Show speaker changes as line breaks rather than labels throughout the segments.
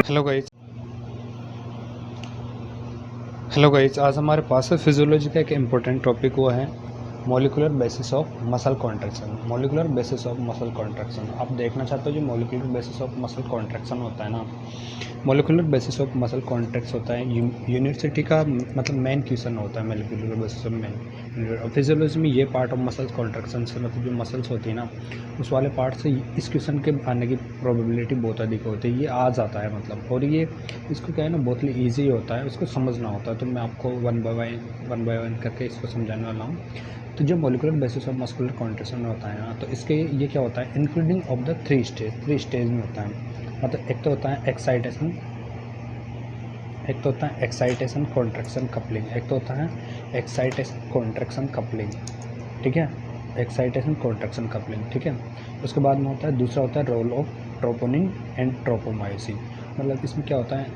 Hello guys. आज हमारे पास physiology का एक इम्पोर्टेंट टॉपिक हुआ है molecular basis of muscle contraction. Molecular basis of muscle contraction आप देखना चाहते हो जो molecular basis of muscle contraction होता है ना, molecular basis of muscle contraction होता है यूनिवर्सिटी का मतलब मेन क्वेश्चन होता है molecular basis of main. Physiology में ये पार्ट ऑफ मसल कॉन्ट्रैक्शन से मतलब जो मसल्स होती है ना उस वाले पार्ट से इस क्वेश्चन के आने की प्रोबेबिलिटी बहुत अधिक होती है, ये आ जाता है मतलब। और ये इसको क्या है ना बहुत ही ईजी होता है, उसको समझना होता है। तो मैं आपको वन बाय वन करके इसको समझाने वाला हूँ। तो जो molecular basis of muscular contraction होता है ना, तो इसके ये क्या होता है including of the three stage में होता है। मतलब एक तो होता है एक्साइटेशन, कॉन्ट्रैक्शन कपलिंग। एक तो होता है एक्साइटेशन कॉन्ट्रैक्शन कपलिंग, ठीक है, एक्साइटेशन कॉन्ट्रैक्शन कपलिंग, ठीक है। उसके बाद में होता है दूसरा होता है role of troponin and tropomyosin. मतलब इसमें क्या होता है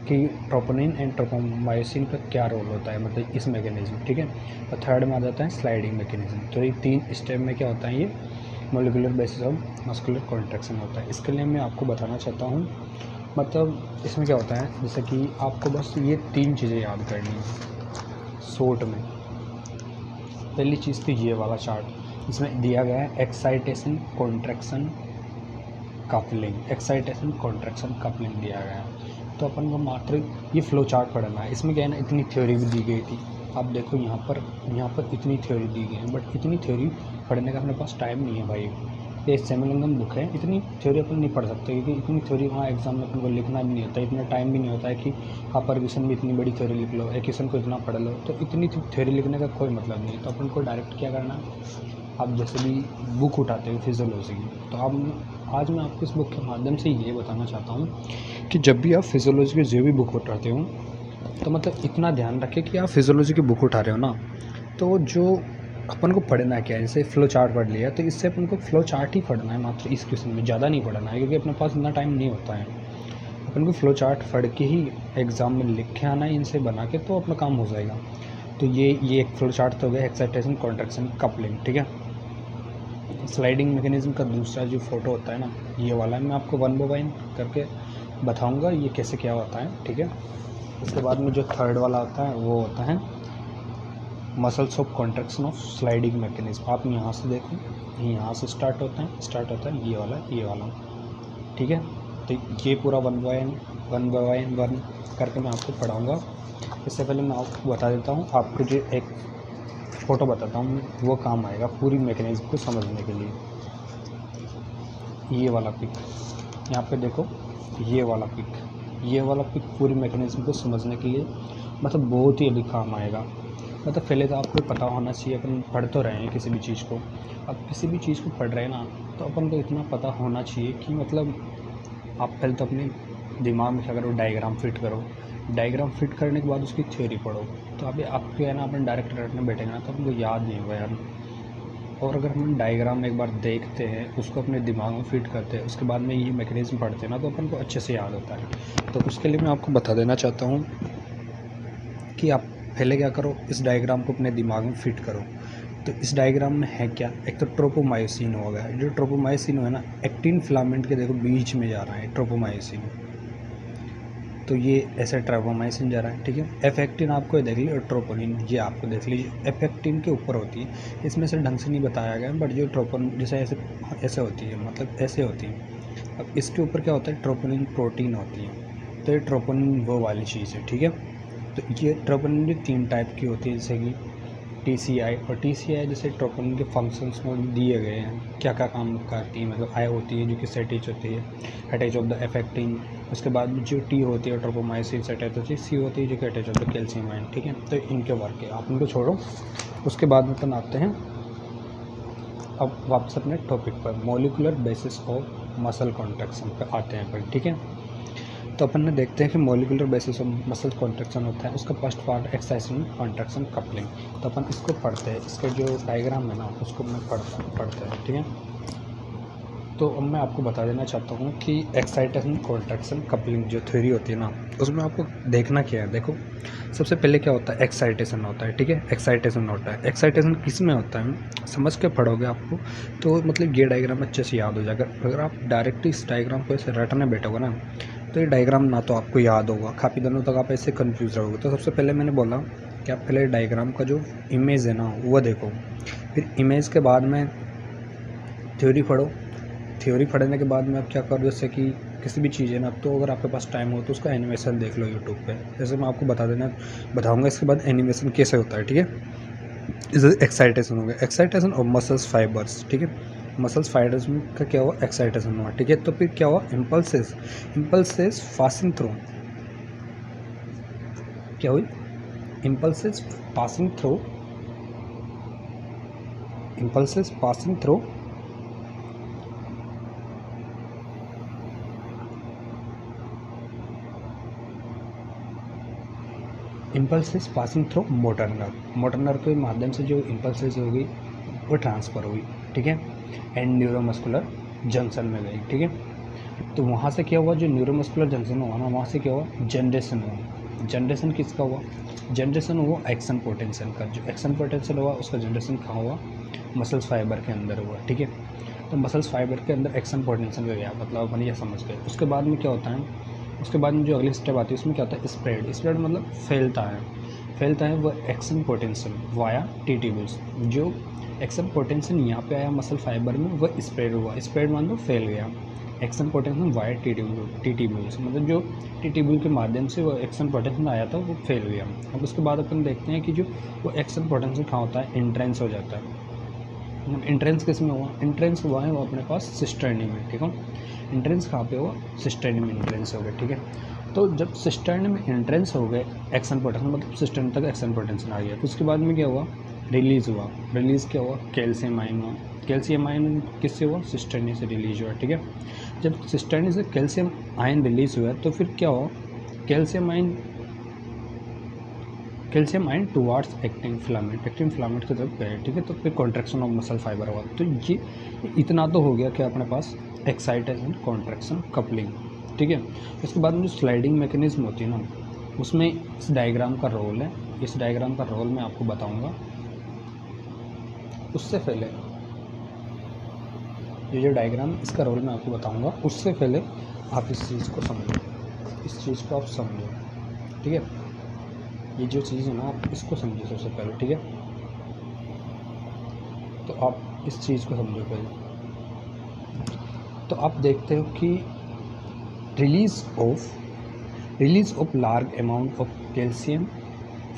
कि ट्रोपोनिन एंड ट्रोपोमायोसिन का क्या रोल होता है मतलब इस मैकेनिज्म, ठीक है। और थर्ड में आ जाता है स्लाइडिंग मैकेनिज्म। तो ये तीन स्टेप में क्या होता है ये molecular basis of muscular contraction होता है। इसके लिए मैं आपको बताना चाहता हूँ मतलब इसमें क्या होता है, जैसे कि आपको बस ये तीन चीज़ें याद करनी है शॉर्ट में। पहली चीज़ तो ये वाला चार्ट इसमें दिया गया है excitation contraction coupling, excitation contraction coupling दिया गया है। तो अपन को मात्र ये फ्लो चार्ट पढ़ना है। इसमें क्या है ना इतनी थ्योरी भी दी गई थी, आप देखो यहाँ पर इतनी थ्योरी दी गई है, बट इतनी थ्योरी पढ़ने का अपने पास टाइम नहीं है भाई। ये सेमिलंगम बुक है, इतनी थ्योरी अपन नहीं पढ़ सकते क्योंकि इतनी थ्योरी वहाँ एग्जाम में अपन को लिखना भी नहीं होता, इतना टाइम भी नहीं होता है कि आप पर क्वेश्चन में इतनी बड़ी थ्योरी लिख लो, एक क्वेश्चन को इतना पढ़ लो। तो इतनी थ्योरी लिखने का कोई मतलब नहीं है। तो अपन को डायरेक्ट क्या करना है, आप जैसे भी बुक उठाते हो फिजियोलॉजी की, तो आप आज मैं आपको इस बुक के माध्यम से ये बताना चाहता हूँ कि जब भी आप फिजियोलॉजी की जो भी बुक उठाते हो तो मतलब इतना ध्यान रखें कि आप फिजियोलॉजी की बुक उठा रहे हो ना, तो जो अपन को पढ़ना क्या है, जैसे फ्लो चार्ट पढ़ लिया तो इससे अपन को फ्लो चार्ट ही पढ़ना है मात्र इस क्वेश्चन में, ज़्यादा नहीं पढ़ना है क्योंकि अपने पास इतना टाइम नहीं होता है। अपन को फ्लो चार्ट पढ़ के ही एग्ज़ाम में लिख के आना है इनसे बना के, तो अपना काम हो जाएगा। तो ये एक फ्लो चार्ट तो हो गया एक्साइटेशन कॉन्ट्रैक्शन कपलिंग, ठीक है। स्लाइडिंग मैकेनिज्म का दूसरा जो फोटो होता है ना ये वाला है, मैं आपको वन बाय वन करके बताऊंगा ये कैसे क्या होता है, ठीक है। उसके बाद में जो थर्ड वाला होता है वो होता है muscles of contraction of sliding mechanism. आप यहाँ से देखो, यहाँ से स्टार्ट होता है ये वाला, ठीक है। तो ये पूरा वन बाय वन करके मैं आपको पढ़ाऊँगा। इससे पहले मैं आपको बता देता हूँ, आपको जो एक फ़ोटो बताता हूँ वो काम आएगा पूरी मैकेनिज्म को समझने के लिए। ये वाला पिक यहाँ पे देखो, ये वाला पिक पूरी मैकेनिज्म को समझने के लिए मतलब बहुत ही अधिक काम आएगा। मतलब पहले तो आपको पता होना चाहिए, अपन पढ़ तो रहे हैं किसी भी चीज़ को, अब किसी भी चीज़ को पढ़ रहे हैं ना तो अपन को इतना पता होना चाहिए कि मतलब आप पहले तो अपने दिमाग में क्या करो, डायग्राम फिट करो। डायग्राम फिट करने के बाद उसकी थ्योरी पढ़ो। तो अभी आपके है ना अपन डायरेक्ट रटने बैठेंगे ना तो हमको याद नहीं होगा यार। और अगर हम डायग्राम एक बार देखते हैं उसको अपने दिमाग में फिट करते हैं उसके बाद में ये मैकेनिज्म पढ़ते हैं ना तो अपन को अच्छे से याद होता है। तो उसके लिए मैं आपको बता देना चाहता हूँ कि आप पहले क्या करो, इस डायग्राम को अपने दिमाग में फिट करो। तो इस डायग्राम में है क्या, एक तो ट्रोपोमायोसिन होगा। जो ट्रोपोमायोसिन है ना एक्टिन फिलामेंट के देखो बीच में जा रहा है ट्रोपोमायोसिन, तो ये ऐसे ट्रोपोमायोसिन जा रहा है, ठीक है। एफेक्टिन आपको देख लीजिए और ट्रोपोनिन ये आपको देख लीजिए। एफेक्टिन के ऊपर होती है, इसमें से ढंग से नहीं बताया गया बट जो ट्रोपोन जैसे ऐसे होती है, मतलब ऐसे होती है। अब इसके ऊपर क्या होता है, ट्रोपोनिन प्रोटीन होती है। तो ये ट्रोपोनिन वो वाली चीज़ है, ठीक है। तो ये ट्रोपोनिन भी तीन टाइप की होती है, जैसे कि TCI और TCI जैसे ट्रोपोनिन के फंक्शंस में दिए गए हैं क्या क्या काम करती है। मतलब आई होती है जो कि अटैच होती है, अटैच ऑफ द एफेक्टिन। उसके बाद जो T होती है ट्रोपोमायोसिन से अटैच होती है। C होती है जो कि attach of the calcium ion, ठीक है। तो इनके वर्क है, आप इनको छोड़ो। उसके बाद में अपन आते हैं अब वापस अपने टॉपिक पर, molecular basis of muscle contraction पर आते हैं अपन, ठीक है। तो अपन ने देखते हैं कि molecular basis of muscle contraction होता है, उसका first part excitation contraction coupling. तो अपन इसको पढ़ते हैं, इसका जो डायग्राम है ना उसको मैं पढ़ते हैं, ठीक है। तो अब मैं आपको बता देना चाहता हूँ कि एक्साइटेशन कॉन्ट्रैक्शन कपलिंग जो थ्योरी होती है ना उसमें आपको देखना क्या है। देखो सबसे पहले क्या होता है, एक्साइटेशन होता है, ठीक है। एक्साइटेशन होता है, एक्साइटेशन किस में होता है समझ के पढ़ोगे आपको तो मतलब ये डायग्राम अच्छे से याद हो जाएगा। अगर आप डायरेक्ट इस डायग्राम को ऐसे रटने बैठोगे ना तो ये डायग्राम ना तो आपको याद होगा, काफ़ी दिनों तक आप ऐसे कंफ्यूज रहोगे। तो सबसे पहले मैंने बोला कि आप पहले डायग्राम का जो इमेज है ना वो देखो, फिर इमेज के बाद में थ्योरी पढ़ो। थ्योरी पढ़ने के बाद में आप क्या करो, जैसे कि किसी भी चीज़ है ना, तो अगर आपके पास टाइम हो तो उसका एनिमेशन देख लो यूट्यूब पे। जैसे मैं आपको बताऊंगा इसके बाद एनिमेशन कैसे होता है, ठीक है। इसे एक्साइटेशन हो गया, एक्साइटेशन ऑफ मसल्स फाइबर्स, ठीक है। मसल्स फाइबर्स में का क्या हुआ, एक्साइटेशन हुआ, ठीक है। तो फिर क्या हुआ, इम्पल्सेस, इम्पल्सेस पासिंग थ्रू, क्या हुई, impulses passing through, impulses passing through impulses passing through motor nerve, motor nerve के माध्यम से जो इम्पल्सेस होगी वो ट्रांसफ़र हुई, ठीक है, एंड न्यूरोमस्कुलर जंक्शन में गई, ठीक है। तो वहाँ से क्या हुआ, जो न्यूरोमस्कुलर जंक्शन हुआ ना, वहाँ से क्या हुआ, जनरेशन हुआ। जनरेशन किसका हुआ, जनरेशन हुआ एक्शन पोटेंशियल का। जो एक्शन पोटेंशियल हुआ उसका जनरेशन कहाँ हुआ, मसल्स फाइबर के अंदर हुआ, ठीक है। तो मसल्स फाइबर के अंदर एक्शन पोटेंशियल हो गया, मतलब अपन ये समझ गए। उसके बाद में क्या होता है, उसके बाद में जो अगली स्टेप आती है उसमें क्या होता है, स्प्रेड। स्प्रेड मतलब फैलता है वो एक्शन पोटेंशियल वाया टीट्यूब्यूल्स। जो एक्शन पोटेंशियल यहाँ पे आया मसल फाइबर में वो स्प्रेड हुआ, स्प्रेड मान लो फैल गया। एक्शन पोटेंशियल वाया टीट्यूब्यूल्स मतलब जो टीट्यूब्यूल के माध्यम से वो एक्शन पोटेंशियल आया था वो फैल गया। अब उसके बाद अपन देखते हैं कि जो वो एक्शन पोटेंशियल कहाँ होता है, इंट्रेंस हो जाता है। इंट्रेंस किस में हुआ, इंट्रेंस हुआ है वो अपने पास सिस्टर्नी में, ठीक है। इंट्रेंस कहाँ पे हुआ, सिस्टर्नी में इंट्रेंस हो गए, ठीक है। तो जब सिस्टर्नी में इंट्रेंस हो गए एक्शन पोटेंशियल मतलब सिस्टर्नी तक एक्शन पोटेंशियल आ गया, तो उसके बाद में क्या हुआ, रिलीज़ हुआ। रिलीज़ क्या हुआ, कैल्शियम आयन हुआ। कैल्शियम आयन किससे हुआ, सिस्टर्नी से रिलीज हुआ, ठीक है। जब सिस्टर्नी से कैल्शियम आयन रिलीज हुआ तो फिर क्या हुआ, calcium ion towards actin filament की तरफ गए, ठीक है। तो फिर कॉन्ट्रैक्शन ऑफ मसल फाइबर हुआ। तो ये इतना तो हो गया कि अपने पास एक्साइटेशन, कॉन्ट्रैक्शन, कपलिंग, ठीक है। उसके बाद में जो स्लाइडिंग मैकेनिज्म होती है ना, उसमें इस डायग्राम का रोल है। इस डायग्राम का रोल मैं आपको बताऊंगा। उससे पहले ये जो डायग्राम इसका रोल मैं आपको बताऊंगा, उससे पहले आप इस चीज़ को समझो, इस चीज़ को आप समझो, ठीक है। ये जो चीज़ है ना आप इसको समझिए सबसे पहले, ठीक है। तो आप इस चीज़ को समझो पहले। तो आप देखते हो कि release of large amount of calcium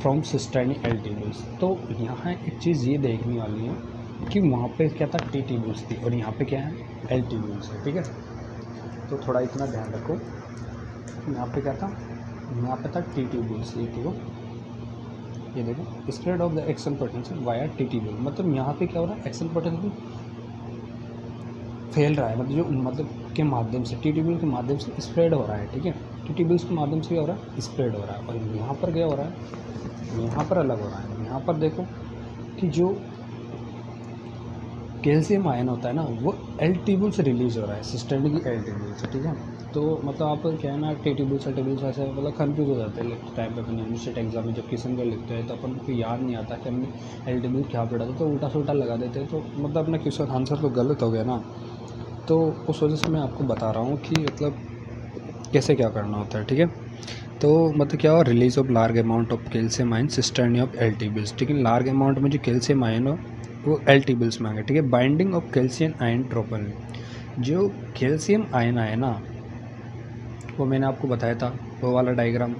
from cisternae L tubules. तो यहाँ एक चीज़ ये देखने वाली है कि वहाँ पे क्या था, टी ट्यूब्यूल्स थी और यहाँ पे क्या है, एल ट्यूब्यूल्स है, ठीक है। तो थोड़ा इतना ध्यान रखो, यहाँ पे क्या था, यहाँ पे था टी ट्यूब्यूल्स, ये देखो, ये देखो, spread of the action potential via T tubule. मतलब यहाँ पे क्या हो रहा है, एक्शन पोटेंशियल फैल रहा है, मतलब जो मतलब के माध्यम से, टी ट्यूब्यूल के माध्यम से स्प्रेड हो रहा है, ठीक है। टी ट्यूब्यूल्स के माध्यम से क्या हो रहा है, स्प्रेड हो रहा है। और यहाँ पर क्या हो रहा है, यहाँ पर अलग हो रहा है। यहाँ पर देखो कि जो कैल्शियम आयन होता है ना वो एल ट्यूब्यूल से रिलीज हो रहा है, सिस्टर्नी की एल ट्यूब्यूल से, ठीक है। तो मतलब आप क्या है ना, टी ट्यूब्यूल्स एल ट्यूब्यूल्स ऐसे मतलब कन्फ्यूज हो जाते हैं लिखते टाइम पे। अपन यूनिवर्सिटी एग्जाम में जब क्वेश्चन को लिखते हैं तो अपन को याद नहीं आता कि हमने एल ट्यूब्यूल क्या पढ़ा था, तो उल्टा सुल्टा लगा देते हैं, तो मतलब अपना क्वेश्चन आंसर तो गलत हो गया ना। तो उस वजह से मैं आपको बता रहा हूँ कि मतलब कैसे क्या करना होता है, ठीक है। तो मतलब क्या हुआ, release of large amount of calcium ion cisternae of L tubules, ठीक है। लार्ज अमाउंट में जो कैल्शियम आयन हो वो एल ट्यूब्यूल्स में आ गया, ठीक है। Binding of calcium ion troponin, जो कैल्शियम आयन आया ना वो मैंने आपको बताया था, वो वाला डायग्राम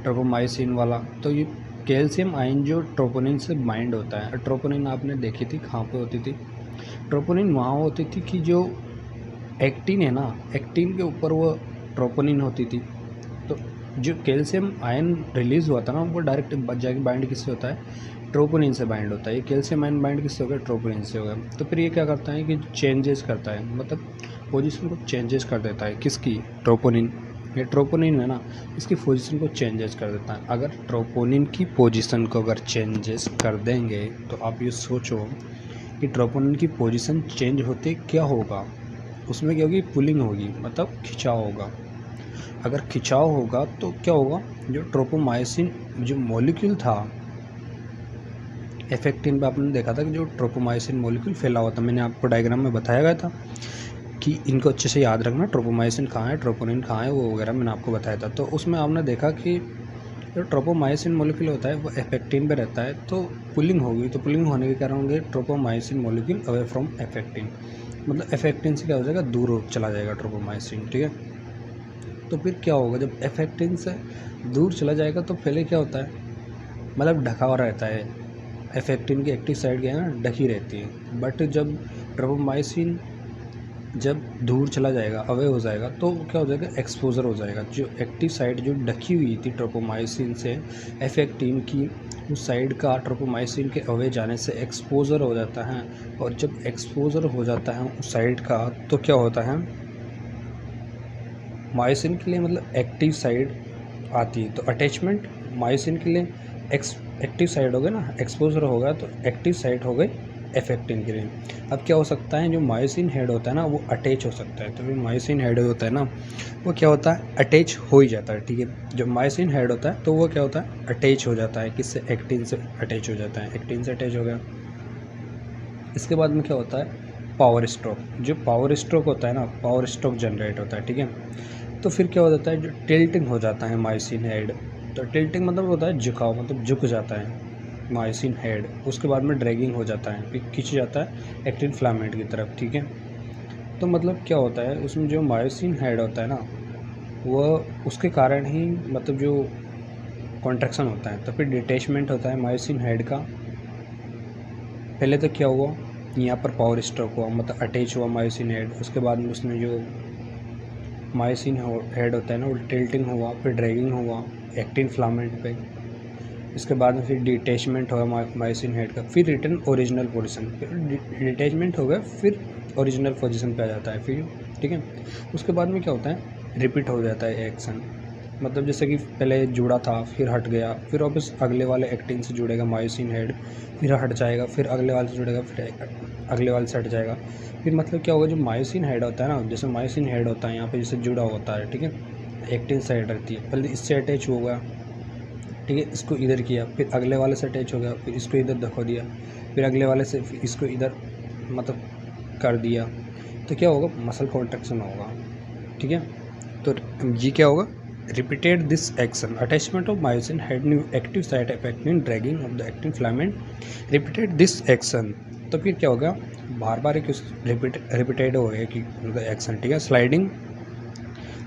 ट्रोपोमाइसिन वाला। तो ये कैल्शियम आयन जो ट्रोपोनिन से बाइंड होता है, ट्रोपोनिन आपने देखी थी कहाँ पे होती थी, ट्रोपोनिन वहाँ होती थी कि जो एक्टिन है ना, एक्टिन के ऊपर वो ट्रोपोनिन होती थी। तो जो कैल्शियम आयन रिलीज़ हुआ था ना वो डायरेक्ट जाके बाइंड किससे होता है, ट्रोपोनिन से बाइंड होता है। ये कैल्शियम आयन बाइंड किससे हो गया, ट्रोपोनिन से हो गया। तो फिर ये क्या करता है कि चेंजेस करता है, मतलब पोजीशन को चेंजेस कर देता है, किसकी, ट्रोपोनिन। ये ट्रोपोनिन है ना, इसकी पोजीशन को चेंजेस कर देता है। अगर ट्रोपोनिन की पोजीशन को अगर चेंजेस कर देंगे तो आप ये सोचो कि ट्रोपोनिन की पोजीशन चेंज होते क्या होगा, उसमें क्या होगी, पुलिंग होगी, मतलब खिंचाव होगा। अगर खिंचाव होगा तो क्या होगा, जो ट्रोपोमाइसिन जो मॉलिक्यूल था, एफेक्टिन पे आपने देखा था कि जो ट्रोपोमाइसिन मॉलिक्यूल फैला हुआ था, मैंने आपको डायग्राम में बताया गया था कि इनको अच्छे से याद रखना, ट्रोपोमाइसिन कहाँ है, ट्रोपोनिन कहाँ है, वो वगैरह मैंने आपको बताया था। तो उसमें आपने देखा कि जो ट्रोपोमाइसिन मॉलिक्यूल होता है वो एफेक्टिन पे रहता है, तो पुलिंग होगी, तो पुलिंग होने के कारण होंगे ट्रोपोमाइसिन मॉलिक्यूल अवे फ्रॉम एफेक्टिन, मतलब एफेक्टिन से क्या हो जाएगा, दूर चला जाएगा ट्रोपोमाइसिन, ठीक है। तो फिर क्या होगा, जब एफेक्टिन से दूर चला जाएगा तो पहले क्या होता है, मतलब ढका हुआ रहता है, एफेक्टिन की एक्टिव साइड क्या है ना, ढकी रहती है। बट जब ट्रोपोमाइसिन जब दूर चला जाएगा, अवे हो जाएगा, तो क्या हो जाएगा, एक्सपोजर हो जाएगा। जो एक्टिव साइड जो ढकी हुई थी ट्रोपोमाइसिन से, एफेक्टिन की उस साइड का ट्रोपोमाइसिन के अवे जाने से एक्सपोजर हो जाता है। और जब एक्सपोजर हो जाता है उस साइड का, तो क्या होता है, मायोसिन के लिए मतलब एक्टिव साइड आती है, तो अटैचमेंट मायोसिन के लिए एक्टिव साइड हो गया ना, एक्सपोजर होगा तो एक्टिव साइड हो गई एफेक्टिन के लिए। अब क्या हो सकता है, जो मायोसिन हेड होता है ना वो अटैच हो सकता है। तो जो मायोसिन हेड होता है ना वो क्या होता है, अटैच हो ही जाता है, ठीक है। जो मायोसिन हेड होता है तो वो क्या होता है, अटैच हो जाता है, किससे, एक्टिन से अटैच हो जाता है, एक्टिन से अटैच हो गया। इसके बाद में क्या होता है, पावर स्ट्रोक। जो पावर स्ट्रोक होता है ना, पावर स्ट्रोक जनरेट होता है, ठीक है। तो फिर क्या हो जाता है, जो टिल्टिंग हो जाता है मायोसिन हेड। तो टिल्टिंग मतलब होता है झुकाव, मतलब झुक जाता है मायोसिन हेड। उसके बाद में ड्रैगिंग हो जाता है, फिर खींच जाता है एक्टिन फिलामेंट की तरफ, ठीक है। तो मतलब क्या होता है, उसमें जो मायोसिन हेड होता है ना वह उसके कारण ही मतलब जो कॉन्ट्रैक्शन होता है, तो फिर डिटैचमेंट होता है मायोसिन हेड का। पहले तो क्या हुआ, यहाँ पर पावर स्ट्रोक हुआ, मतलब अटैच हुआ मायोसिन हेड। उसके बाद में उसमें जो मायोसिन हेड होता है ना वो टिल्टिंग हुआ, फिर ड्रैगिंग हुआ एक्टिन फिलामेंट पे। इसके बाद में फिर डिटैचमेंट हुआ मायोसिन हेड का, फिर रिटर्न ओरिजिनल पोजीशन, फिर डिटैचमेंट हो गया, फिर ओरिजिनल पोजीशन पे आ जाता है फिर, ठीक है। उसके बाद में क्या होता है, रिपीट हो जाता है एक्शन, मतलब जैसे कि पहले जुड़ा था, फिर हट गया, फिर वापस अगले वाले एक्टिन से जुड़ेगा मायोसिन हेड, फिर हट जाएगा, फिर अगले वाले से जुड़ेगा, फिर अगले वाले से हट जाएगा। फिर मतलब क्या होगा, जो मायोसिन हेड होता है ना, जैसे मायोसिन हेड होता है यहाँ पे जैसे जुड़ा होता है, ठीक है, एक्टिन साइड रहती है, पहले इससे अटैच होगा, ठीक है, इसको इधर किया, फिर अगले वाले से अटैच हो गया, फिर इसको इधर धक्का दिया, फिर अगले वाले से फिर इसको इधर मतलब कर दिया, तो क्या होगा, मसल कॉन्ट्रैक्शन होगा, ठीक है। तो ये क्या होगा, repeated this action, attachment of myosin head new active site affecting dragging of the active filament, repeated this action. तो फिर क्या होगा, बार बार एक रिपीटेड हो गया कि एक्शन, ठीक है।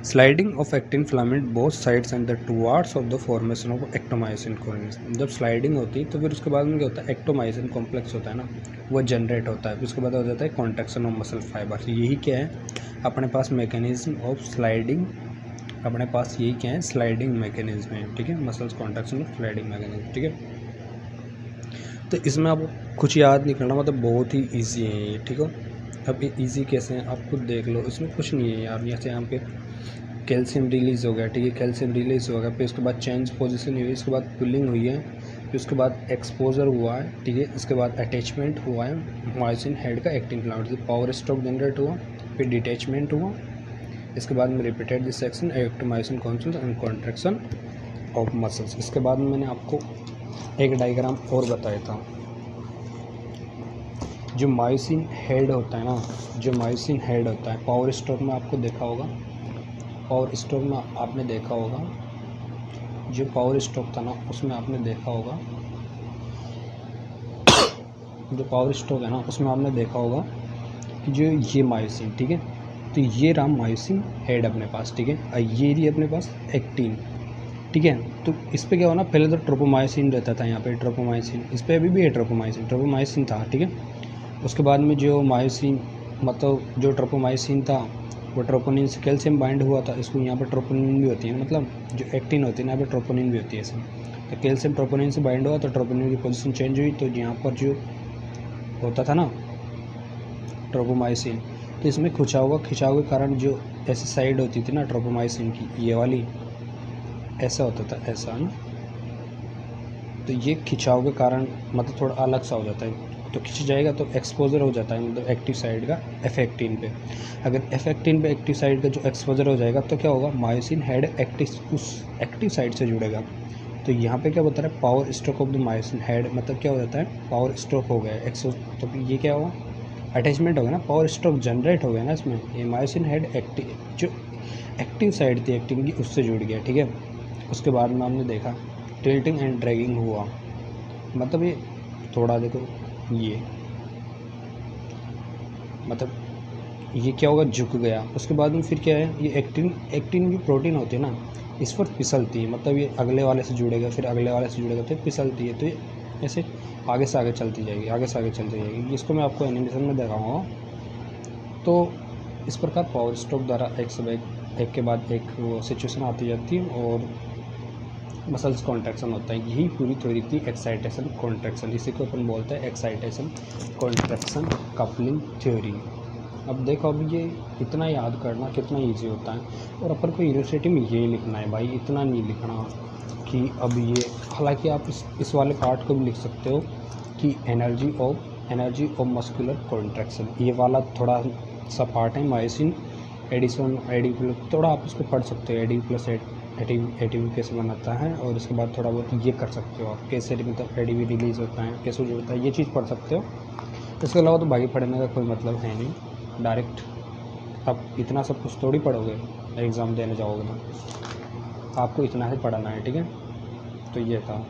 Sliding of actin filament both sides and the towards of the formation of actomyosin colonies. जब स्लाइडिंग होती है तो फिर उसके बाद में क्या होता है, एक्टोमायोसिन कॉम्प्लेक्स होता है ना वो जनरेट होता है, फिर उसके बाद हो जाता है कॉन्ट्रैक्शन ऑफ मसल फाइबर। यही क्या है अपने पास मैकेनिज्म ऑफ स्लाइडिंग, अपने पास यही क्या है, स्लाइडिंग मैकेनिज्म है, ठीक है, muscles contraction of sliding mechanism, ठीक है। तो इसमें आपको कुछ याद नहीं करना, मतलब बहुत ही ईजी है ये, ठीक है। अब ये ईजी कैसे हैं आप खुद देख लो, इसमें कुछ नहीं है यार। जैसे यहाँ पे कैल्शियम रिलीज़ हो गया, ठीक है, कैल्शियम रिलीज़ हो गया, फिर उसके बाद चेंज पोजीशन हुई, इसके बाद पुलिंग हुई है, फिर उसके बाद एक्सपोजर हुआ है, ठीक है, इसके बाद अटैचमेंट हुआ है मायोसिन हेड का एक्टिन फिलामेंट से, पावर स्ट्रोक जनरेट हुआ, फिर डिटैचमेंट हुआ, इसके बाद में repeated this section actomyosin consul and contraction of muscles. इसके बाद में मैंने आपको एक डायग्राम और बताया था, जो मायोसिन हेड होता है ना, जो मायोसिन हेड होता है पावर स्ट्रोक में आपको देखा होगा, पावर स्ट्रोक में आपने देखा होगा, जो पावर स्ट्रोक था ना उसमें आपने देखा होगा, जो पावर स्ट्रोक है ना उसमें आपने देखा होगा कि जो ये मायोसिन, ठीक है, तो ये रहा मायोसिन हेड अपने पास, ठीक है, और ये रही अपने पास एक्टिन, ठीक है। तो इस पर क्या हो ना, पहले तो ट्रोपोमायोसिन रहता था यहाँ पे, ट्रोपोमायोसिन, इस पर अभी भी है ट्रोपोमायोसिन था, ठीक है। उसके बाद में जो मायोसिन मतलब जो ट्रोपोमायोसिन था वो ट्रोपोनिन से कैल्शियम बाइंड हुआ था, इसको यहाँ पर ट्रोपोनिन भी होती है, मतलब जो एक्टिन होती है ना यहाँ पर ट्रोपोनिन भी होती है इसमें। तो कैल्शियम ट्रोपोनिन से बाइंड हुआ तो ट्रोपोनिन की पोजीशन चेंज हुई, तो यहाँ पर जो होता था ना ट्रोपोमायोसिन, तो इसमें खिंचाव के कारण जो ऐसी साइड होती थी ना ट्रोपोमायोसिन की, ये वाली ऐसा होता था, ऐसा ना, तो ये खिंचाव के कारण मतलब थोड़ा अलग सा हो जाता है, तो खिंच जाएगा तो एक्सपोजर हो जाता है मतलब एक्टिव साइड का एफेक्टिन पे। अगर एफेक्टिन पे एक्टिव साइड का जो एक्सपोजर हो जाएगा तो क्या होगा, मायोसिन हेड एक्टिव उस एक्टिव साइड से जुड़ेगा। तो यहाँ पे क्या बता रहा है, power stroke of the myosin head, मतलब क्या हो जाता है, पावर स्ट्रोक हो गया एक्सो, तो ये क्या हुआ, अटैचमेंट हो गया ना, पावर स्ट्रोक जनरेट हो गया ना इसमें, ये मायोसिन हेड एक्टिव जो एक्टिव साइड थी एक्टिन की उससे जुड़ गया, ठीक है। उसके बाद में हमने देखा टिल्टिंग एंड ड्रैगिंग हुआ, मतलब ये थोड़ा देखो ये मतलब ये क्या होगा, झुक गया। उसके बाद में फिर क्या है, ये एक्टिन एक्टिन भी प्रोटीन होती है ना, इस पर फिसलती है, मतलब ये अगले वाले से जुड़ेगा, फिर अगले वाले से जुड़ेगा, तो फिसलती है, तो ये ऐसे आगे से आगे चलती जाएगी, आगे से आगे चलती जाएगी। इसको मैं आपको एनिमेशन में दिखाऊंगा। तो इस प्रकार पावर स्ट्रोक द्वारा एक के बाद एक वो सिचुएशन आती जाती है और मसल्स कॉन्ट्रैक्शन होता है। यही पूरी थ्योरी थी एक्साइटेशन कॉन्ट्रैक्शन, इसी को अपन बोलते हैं एक्साइटेशन कॉन्ट्रैक्शन कपलिंग थ्योरी। अब देखो, अब ये इतना याद करना कितना इजी होता है, और अपन को यूनिवर्सिटी में ये लिखना है भाई, इतना नहीं लिखना कि अब ये, हालांकि आप इस वाले पार्ट को भी लिख सकते हो कि एनर्जी ऑफ मस्कुलर कॉन्ट्रैक्शन, ये वाला थोड़ा सा पार्ट है मायोसिन एडिसन एडी प्लस, थोड़ा आप इसको पढ़ सकते हो, एडी प्लस एटीवी कैसे बनाता है, और इसके बाद थोड़ा बहुत ये कर सकते हो आप, कैसे मतलब एडीवी रिलीज़ होता है, कैसे जुड़ता है, ये चीज़ पढ़ सकते हो। इसके अलावा तो बाकी पढ़ने का कोई मतलब है नहीं, डायरेक्ट आप इतना सब कुछ थोड़ी पढ़ोगे, एग्ज़ाम देने जाओगे तो आपको इतना ही पढ़ना है, ठीक है। तो ये था।